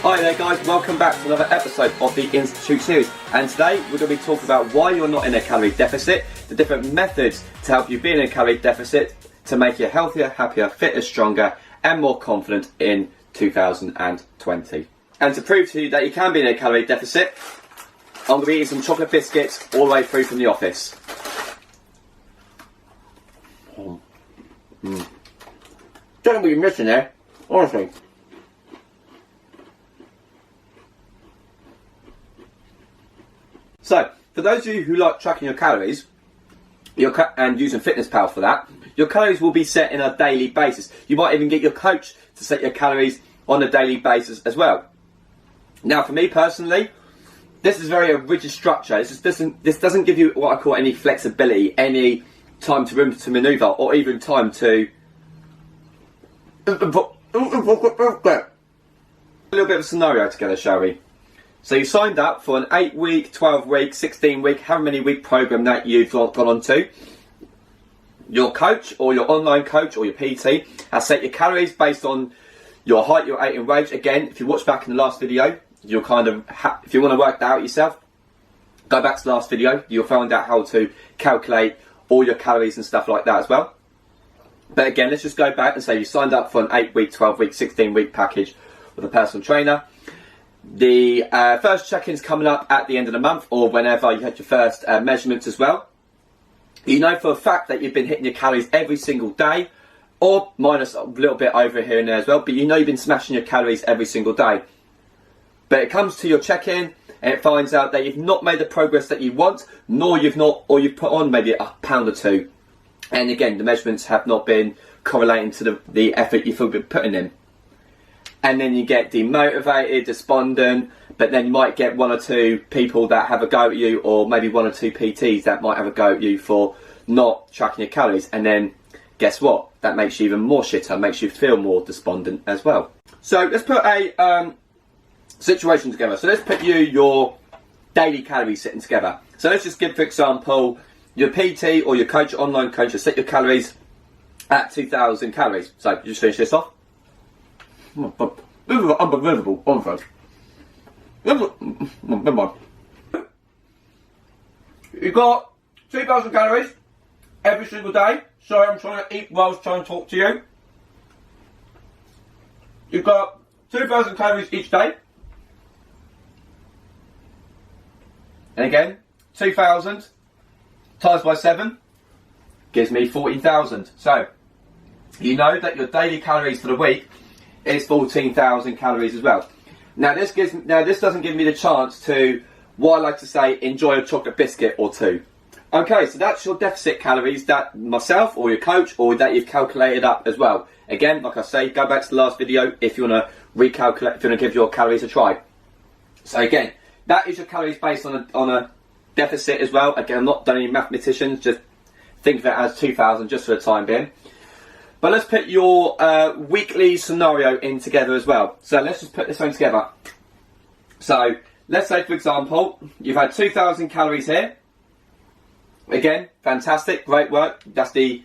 Hi there guys, welcome back to another episode of the Institute series, and today we're going to be talking about why you're not in a calorie deficit, the different methods to help you be in a calorie deficit to make you healthier, happier, fitter, stronger and more confident in 2020. And to prove to you that you can be in a calorie deficit, I'm going to be eating some chocolate biscuits all the way through from the office. Don't know what you're missing there, honestly. So, for those of you who like tracking your calories and using FitnessPal for that, your calories will be set in a daily basis. You might even get your coach to set your calories on a daily basis as well. Now, for me personally, this is very a rigid structure. This doesn't give you what I call any flexibility, any time to room to manoeuvre, or even time to a little bit of a scenario together, shall we? So you signed up for an 8-week, 12-week, 16-week, however many week program that you've gone on to. Your coach or your online coach or your PT has set your calories based on your height, your weight and weight. Again, if you watch back in the last video, you'll if you want to work that out yourself, go back to the last video. You'll find out how to calculate all your calories and stuff like that as well. But again, let's just go back and say you signed up for an 8-week, 12-week, 16-week package with a personal trainer. The first check-in's coming up at the end of the month, or whenever you had your first measurements as well. You know for a fact that you've been hitting your calories every single day, or minus a little bit over here and there as well, but you know you've been smashing your calories every single day. But it comes to your check-in and it finds out that you've not made the progress that you want, nor you've put on maybe a pound or two. And again, the measurements have not been correlating to the effort you've been putting in. And then you get demotivated, despondent, but then you might get one or two people that have a go at you, or maybe one or two PTs that might have a go at you for not tracking your calories. And then guess what? That makes you even more shitter, makes you feel more despondent as well. So let's put a situation together. So let's put your daily calories sitting together. So let's just give, for example, your PT or your coach, online coach, will set your calories at 2,000 calories. So you just finish this off. This is unbelievable, honestly. Never mind. You've got 2,000 calories every single day. Sorry, I'm trying to eat while I was trying to talk to you. You've got 2,000 calories each day. And again, 2,000 times by 7 gives me 14,000. So, you know that your daily calories for the week is 14,000 calories as well. Now this doesn't give me the chance to, what I like to say, enjoy a chocolate biscuit or two. Okay, so that's your deficit calories that myself or your coach or that you've calculated up as well. Again, like I say, go back to the last video if you want to recalculate, if you want to give your calories a try. So again, that is your calories based on a deficit as well. Again, I'm not done any mathematicians, just think of it as 2,000 just for the time being. But let's put your weekly scenario in together as well. So let's just put this one together. So let's say, for example, you've had 2,000 calories here. Again, fantastic, great work. That's the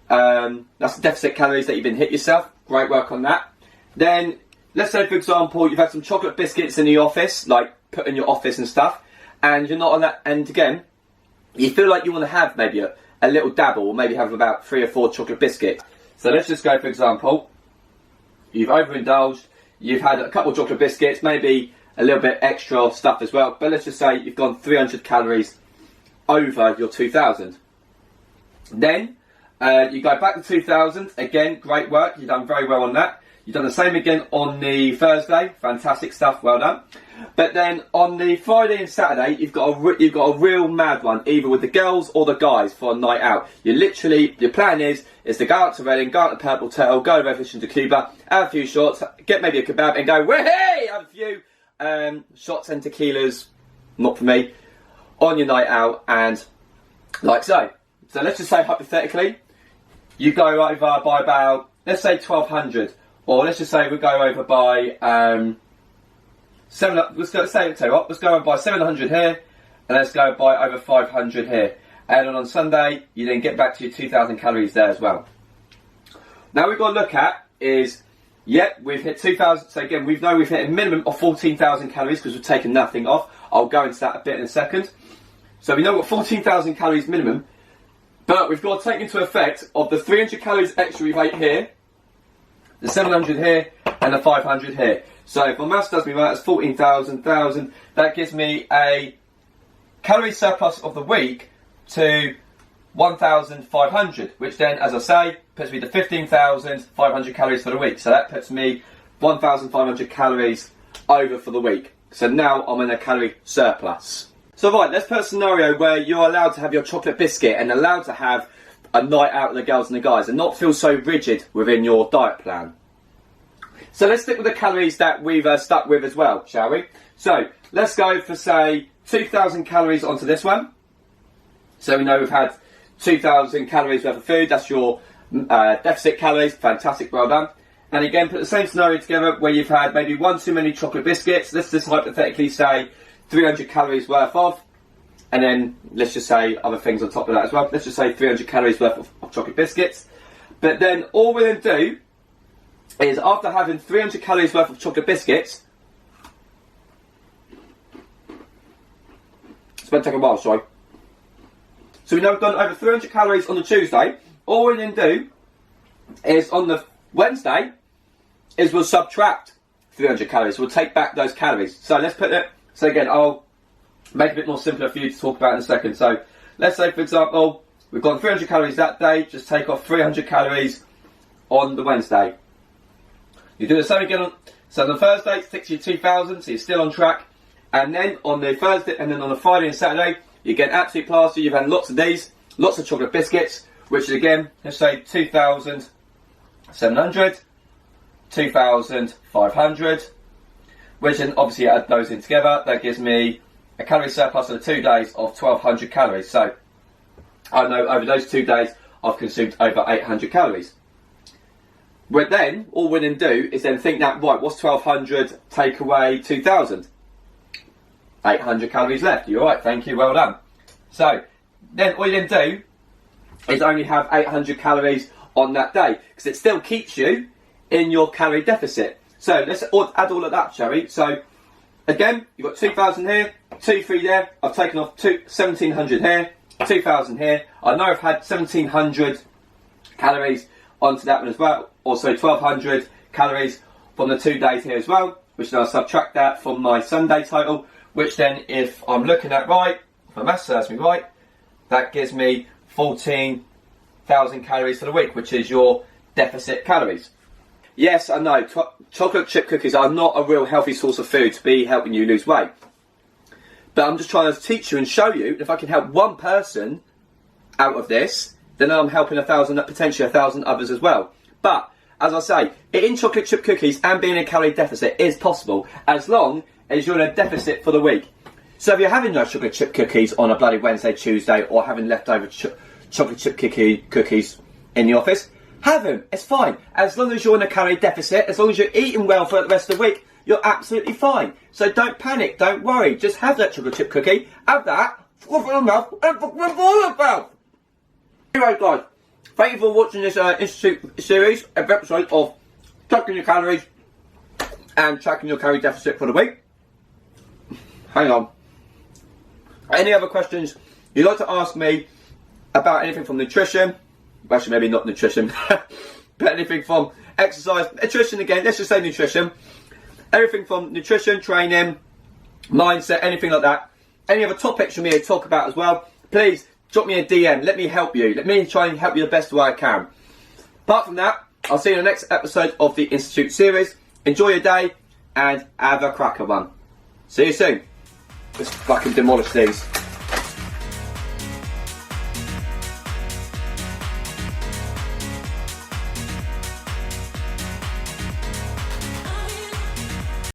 deficit calories that you've been hit yourself. Great work on that. Then let's say, for example, you've had some chocolate biscuits in the office, like put in your office and stuff, and you're not on that. And again, you feel like you want to have maybe a little dabble, or maybe have about 3 or 4 chocolate biscuits. So let's just go, for example, you've overindulged, you've had a couple of chocolate biscuits, maybe a little bit extra stuff as well, but let's just say you've gone 300 calories over your 2,000. Then you go back to 2,000, again, great work, you've done very well on that. You've done the same again on the Thursday, fantastic stuff, well done. But then on the Friday and Saturday, you've got a real mad one, either with the girls or the guys for a night out. Your plan is to go out to Reading, go out to Purple Turtle, go over fishing to Cuba, have a few shots, get maybe a kebab and go, hey, have a few shots and tequilas, not for me, on your night out, and like so. So let's just say hypothetically, you go over by about, let's say 1,200, or let's just say we go over by let's go over by 700 here, and let's go by over 500 here. And on Sunday, you then get back to your 2,000 calories there as well. Now we've got to look at is Yep, we've hit 2,000. So again, we've hit a minimum of 14,000 calories because we've taken nothing off. I'll go into that a bit in a second. So we know we've got 14,000 calories minimum, but we've got to take into effect of the 300 calories extra we've ate here, the 700 here, and the 500 here. So if my maths does me right, that's 14,000, that gives me a calorie surplus of the week to 1,500, which then, as I say, puts me to 15,500 calories for the week. So that puts me 1,500 calories over for the week. So now I'm in a calorie surplus. So right, let's put a scenario where you're allowed to have your chocolate biscuit and allowed to have a night out with the girls and the guys and not feel so rigid within your diet plan. So let's stick with the calories that we've stuck with as well, shall we? So let's go for, say, 2,000 calories onto this one. So we know we've had 2,000 calories worth of food. That's your deficit calories. Fantastic, well done. And again, put the same scenario together where you've had maybe one too many chocolate biscuits. Let's just hypothetically say 300 calories worth of, and then let's just say other things on top of that as well. Let's just say 300 calories worth of chocolate biscuits. But then all we're going to do is, after having 300 calories worth of chocolate biscuits, it's going to take a while, sorry. So we know we've done over 300 calories on the Tuesday. All we're going to do is on the Wednesday is we'll subtract 300 calories. We'll take back those calories. So let's put it, so again, I'll make it a bit more simpler for you to talk about in a second. So let's say, for example, we've got 300 calories that day. Just take off 300 calories on the Wednesday. You do the same again so on the Thursday, stick to your 2,000, so you're still on track. And then on the Thursday, and then on the Friday and Saturday, you get absolute plaster. You've had lots of these, lots of chocolate biscuits, which is again, let's say 2,700, 2,500, which then obviously add those in together. That gives me a calorie surplus of the 2 days of 1,200 calories. So I know over those 2 days I've consumed over 800 calories. But then all we then do is then think that, right, what's 1,200 take away 2,000? 800 calories left. You're right, thank you, well done. So then all you then do is only have 800 calories on that day, because it still keeps you in your calorie deficit. So let's add all of that, shall we? So again, you've got 2,000 here, 2,300 there. I've taken off 1,700 here, 2,000 here. I know I've had 1,700 calories onto that one as well. Also 1,200 calories from the 2 days here as well, which then I'll subtract that from my Sunday total, which then, if I'm looking at right, if my maths serves me right, that gives me 14,000 calories for the week, which is your deficit calories. Yes, I know, chocolate chip cookies are not a real healthy source of food to be helping you lose weight. But I'm just trying to teach you and show you that if I can help one person out of this, then I'm helping potentially 1,000 others as well. But, as I say, eating chocolate chip cookies and being in a calorie deficit is possible, as long as you're in a deficit for the week. So if you're having no chocolate chip cookies on a bloody Wednesday, Tuesday, or having leftover chocolate chip cookies in the office, have them. It's fine. As long as you're in a calorie deficit, as long as you're eating well for the rest of the week, you're absolutely fine. So don't panic, don't worry. Just have that chocolate chip cookie, have that, scoff it in your mouth, and fuck your mouth. Anyway, guys, thank you for watching this Institute series, episode of tracking your calories and tracking your calorie deficit for the week. Hang on. Any other questions you'd like to ask me about anything from nutrition? Actually, maybe not nutrition, but anything from exercise, nutrition again, let's just say nutrition. Everything from nutrition, training, mindset, anything like that. Any other topics you want me to talk about as well, please drop me a DM. Let me help you. Let me try and help you the best way I can. Apart from that, I'll see you in the next episode of the Institute series. Enjoy your day and have a cracker one. See you soon. Let's fucking demolish these.